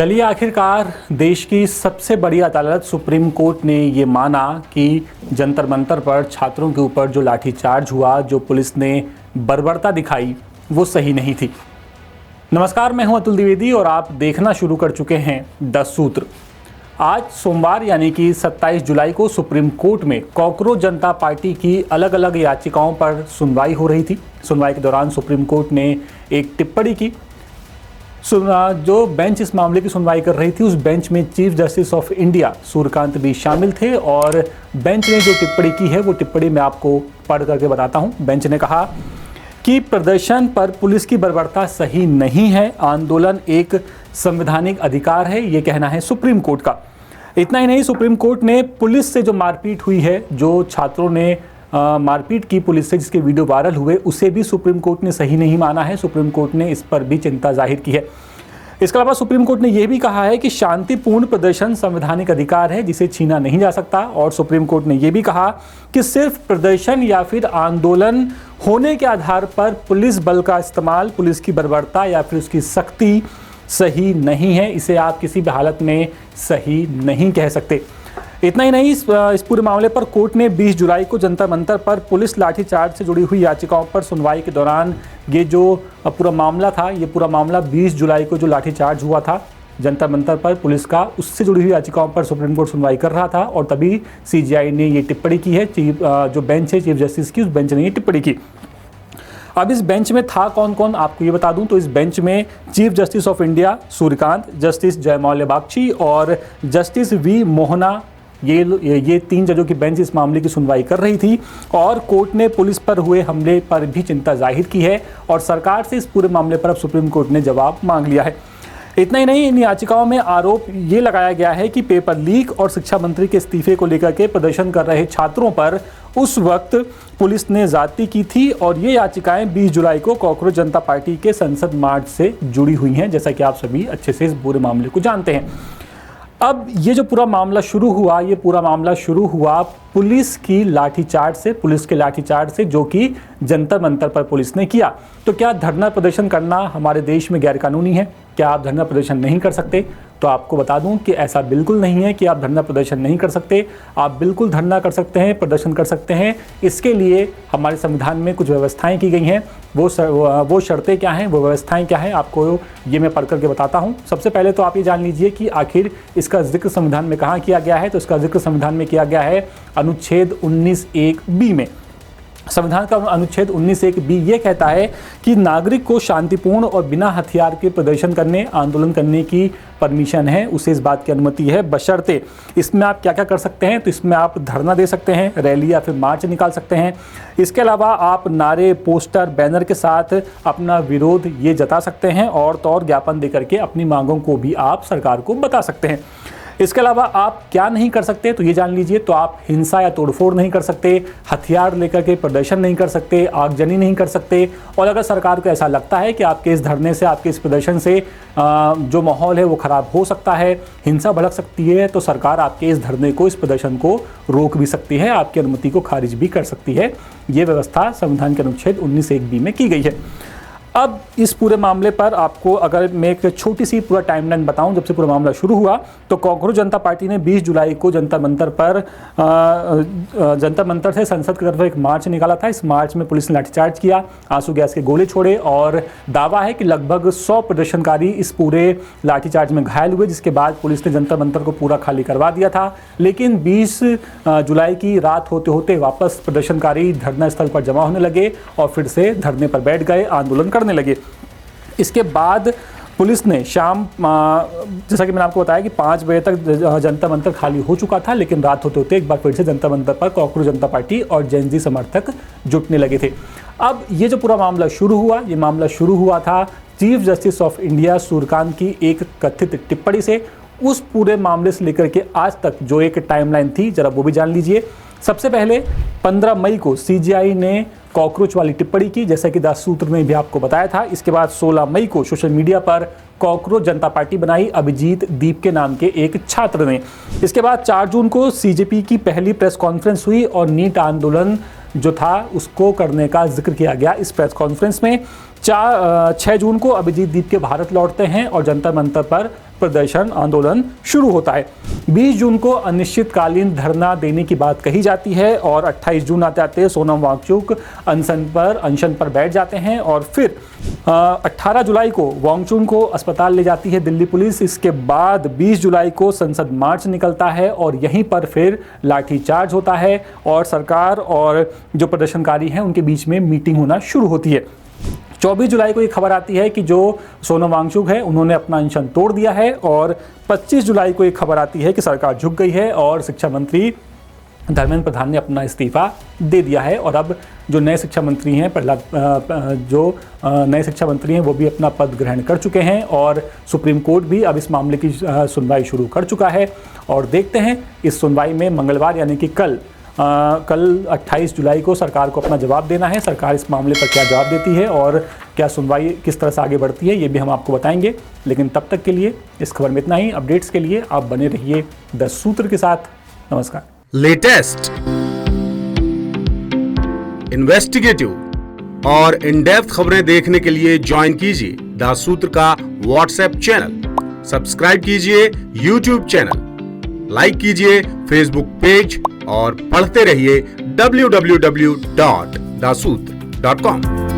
चलिए, आखिरकार देश की सबसे बड़ी अदालत सुप्रीम कोर्ट ने ये माना कि जंतर मंतर पर छात्रों के ऊपर जो लाठीचार्ज हुआ, जो पुलिस ने बर्बरता दिखाई, वो सही नहीं थी। नमस्कार, मैं हूं अतुल द्विवेदी और आप देखना शुरू कर चुके हैं 10 सूत्र। आज सोमवार यानी कि 27 जुलाई को सुप्रीम कोर्ट में कॉकरोच जनता पार्टी की अलग अलग याचिकाओं पर सुनवाई हो रही थी। सुनवाई के दौरान सुप्रीम कोर्ट ने एक टिप्पणी की। जो बेंच इस मामले की सुनवाई कर रही थी, उस बेंच में chief justice of India Suryakant भी शामिल थे और बेंच ने जो टिप्पणी की है वो टिप्पणी मैं आपको पढ़ करके बताता हूं। बेंच ने कहा कि प्रदर्शन पर पुलिस की बर्बरता सही नहीं है, आंदोलन एक संवैधानिक अधिकार है, ये कहना है सुप्रीम कोर्ट का। इतना ही नहीं, सुप्रीम कोर्ट ने पुलिस से जो मारपीट हुई है, जो छात्रों ने मारपीट की पुलिस से, जिसके वीडियो वायरल हुए, उसे भी सुप्रीम कोर्ट ने सही नहीं माना है। सुप्रीम कोर्ट ने इस पर भी चिंता जाहिर की है। इसके अलावा सुप्रीम कोर्ट ने यह भी कहा है कि शांतिपूर्ण प्रदर्शन संवैधानिक अधिकार है जिसे छीना नहीं जा सकता। और सुप्रीम कोर्ट ने यह भी कहा कि सिर्फ प्रदर्शन या फिर आंदोलन होने के आधार पर पुलिस बल का इस्तेमाल, पुलिस की बर्बरता या फिर उसकी सख्ती सही नहीं है, इसे आप किसी भी हालत में सही नहीं कह सकते। इतना ही नहीं, इस पूरे मामले पर कोर्ट ने 20 जुलाई को जंतर मंतर पर पुलिस लाठीचार्ज से जुड़ी हुई याचिकाओं पर सुनवाई के दौरान ये जो पूरा मामला था, ये पूरा मामला 20 जुलाई को जो लाठीचार्ज हुआ था जंतर मंतर पर पुलिस का, उससे जुड़ी हुई याचिकाओं पर सुप्रीम कोर्ट सुनवाई कर रहा था और तभी सीजेआई ने ये टिप्पणी की है। जो बेंच है चीफ जस्टिस की, उस बेंच ने ये टिप्पणी की। अब इस बेंच में था कौन कौन, आपको ये बता दूं तो इस बेंच में chief justice of India Suryakant, justice Joymalya Bagchi और जस्टिस वी मोहना, ये 3 जजों की बेंच इस मामले की सुनवाई कर रही थी। और कोर्ट ने पुलिस पर हुए हमले पर भी चिंता जाहिर की है और सरकार से इस पूरे मामले पर अब सुप्रीम कोर्ट ने जवाब मांग लिया है। इतना ही नहीं, इन याचिकाओं में आरोप ये लगाया गया है कि पेपर लीक और शिक्षा मंत्री के इस्तीफे को लेकर के प्रदर्शन कर रहे छात्रों पर उस वक्त पुलिस ने ज्यादती की थी और ये याचिकाएं 20 जुलाई को कॉकरोच जनता पार्टी के संसद मार्च से जुड़ी हुई हैं, जैसा कि आप सभी अच्छे से इस पूरे मामले को जानते हैं। अब ये जो पूरा मामला शुरू हुआ, ये पूरा मामला शुरू हुआ पुलिस की लाठीचार्ज से, पुलिस के लाठीचार्ज से, जो कि जंतर मंतर पर पुलिस ने किया। तो क्या धरना प्रदर्शन करना हमारे देश में गैरकानूनी है? क्या आप धरना प्रदर्शन नहीं कर सकते? तो आपको बता दूं कि ऐसा बिल्कुल नहीं है कि आप धरना प्रदर्शन नहीं कर सकते। आप बिल्कुल धरना कर सकते हैं, प्रदर्शन कर सकते हैं। इसके लिए हमारे संविधान में कुछ व्यवस्थाएं की गई हैं। वो शर्तें क्या हैं, वो व्यवस्थाएं क्या हैं, आपको ये मैं पढ़ करके बताता हूं। सबसे पहले तो आप ये जान लीजिए कि आखिर इसका जिक्र संविधान में कहाँ किया गया है। तो इसका जिक्र संविधान में किया गया है अनुच्छेद 19(1)(b) में। संविधान का अनुच्छेद 19(1)(b) ये कहता है कि नागरिक को शांतिपूर्ण और बिना हथियार के प्रदर्शन करने, आंदोलन करने की परमिशन है, उसे इस बात की अनुमति है, बशर्ते। इसमें आप क्या क्या कर सकते हैं? तो इसमें आप धरना दे सकते हैं, रैली या फिर मार्च निकाल सकते हैं। इसके अलावा आप नारे, पोस्टर, बैनर के साथ अपना विरोध ये जता सकते हैं और तौर ज्ञापन दे करके अपनी मांगों को भी आप सरकार को बता सकते हैं। इसके अलावा आप क्या नहीं कर सकते, तो ये जान लीजिए। तो आप हिंसा या तोड़फोड़ नहीं कर सकते, हथियार लेकर के प्रदर्शन नहीं कर सकते, आगजनी नहीं कर सकते। और अगर सरकार को ऐसा लगता है कि आपके इस धरने से, आपके इस प्रदर्शन से जो माहौल है वो खराब हो सकता है, हिंसा भड़क सकती है, तो सरकार आपके इस धरने को, इस प्रदर्शन को रोक भी सकती है, आपकी अनुमति को खारिज भी कर सकती है। ये व्यवस्था संविधान के अनुच्छेद 19(1)(b) में की गई है। अब इस पूरे मामले पर आपको अगर मैं एक छोटी सी पूरा टाइमलाइन बताऊं, जब से पूरा मामला शुरू हुआ, तो कॉकरोच जनता पार्टी ने 20 जुलाई को जंतर मंतर से संसद की तरफ एक मार्च निकाला था। इस मार्च में पुलिस ने लाठीचार्ज किया, आंसू गैस के गोले छोड़े और दावा है कि लगभग 100 प्रदर्शनकारी इस पूरे लाठीचार्ज में घायल हुए, जिसके बाद पुलिस ने जंतर मंतर को पूरा खाली करवा दिया था। लेकिन 20 जुलाई की रात होते होते वापस प्रदर्शनकारी धरना स्थल पर जमा होने लगे और फिर से धरने पर बैठ गए, आंदोलन करने लगे। इसके बाद पुलिस ने शाम, जैसा कि मैंने आपको बताया कि 5 बजे तक जंतर मंतर खाली हो चुका था, लेकिन रात होते होते एक बार फिर से जंतर मंतर पर कॉकरोच जनता पार्टी और जेएनजी समर्थक जुटने लगे थे। अब ये जो पूरा मामला शुरू हुआ, ये मामला शुरू हुआ था chief justice of India Suryakant की एक कथित टिप्पणी से। उस पूरे मामले से लेकर के आज तक जो एक टाइमलाइन थी, जरा वो भी जान लीजिए। सबसे पहले 15 मई को सीजेआई ने कॉकरोच वाली टिप्पणी की, जैसा कि 10 सूत्र ने भी आपको बताया था। इसके बाद 16 मई को सोशल मीडिया पर कॉकरोच जनता पार्टी बनाई अभिजीत दीप के नाम के एक छात्र ने। इसके बाद 4 जून को सीजेपी की पहली प्रेस कॉन्फ्रेंस हुई और नीट आंदोलन जो था उसको करने का जिक्र किया गया इस प्रेस कॉन्फ्रेंस में। 6 जून को अभिजीत दीप के भारत लौटते हैं और जंतर मंतर पर प्रदर्शन आंदोलन शुरू होता है। 20 जून को अनिश्चितकालीन धरना देने की बात कही जाती है और 28 जून आते आते सोनम वांगचुक अनशन पर बैठ जाते हैं और फिर 18 जुलाई को वांगचुक को अस्पताल ले जाती है दिल्ली पुलिस। इसके बाद 20 जुलाई को संसद मार्च निकलता है और यहीं पर फिर लाठीचार्ज होता है और सरकार और जो प्रदर्शनकारी हैं उनके बीच में मीटिंग होना शुरू होती है। 24 जुलाई को ये खबर आती है कि जो सोनम वांगचुक है उन्होंने अपना अनशन तोड़ दिया है और 25 जुलाई को ये खबर आती है कि सरकार झुक गई है और शिक्षा मंत्री धर्मेंद्र प्रधान ने अपना इस्तीफा दे दिया है। और अब जो नए शिक्षा मंत्री हैं नए शिक्षा मंत्री हैं वो भी अपना पद ग्रहण कर चुके हैं और सुप्रीम कोर्ट भी अब इस मामले की सुनवाई शुरू कर चुका है। और देखते हैं इस सुनवाई में मंगलवार यानी कि कल 28 जुलाई को सरकार को अपना जवाब देना है। सरकार इस मामले पर क्या जवाब देती है और क्या सुनवाई किस तरह से आगे बढ़ती है ये भी हम आपको बताएंगे। लेकिन तब तक के लिए इस खबर में इतना ही। अपडेट्स के लिए आप बने रहिए 10 सूत्र के साथ। नमस्कार। लेटेस्ट, इन्वेस्टिगेटिव और इन डेप्थ खबरें देखने के लिए ज्वाइन कीजिए 10 सूत्र का व्हाट्सएप चैनल, सब्सक्राइब कीजिए यूट्यूब चैनल, लाइक कीजिए फेसबुक पेज और पढ़ते रहिए www.daसूत्र.com।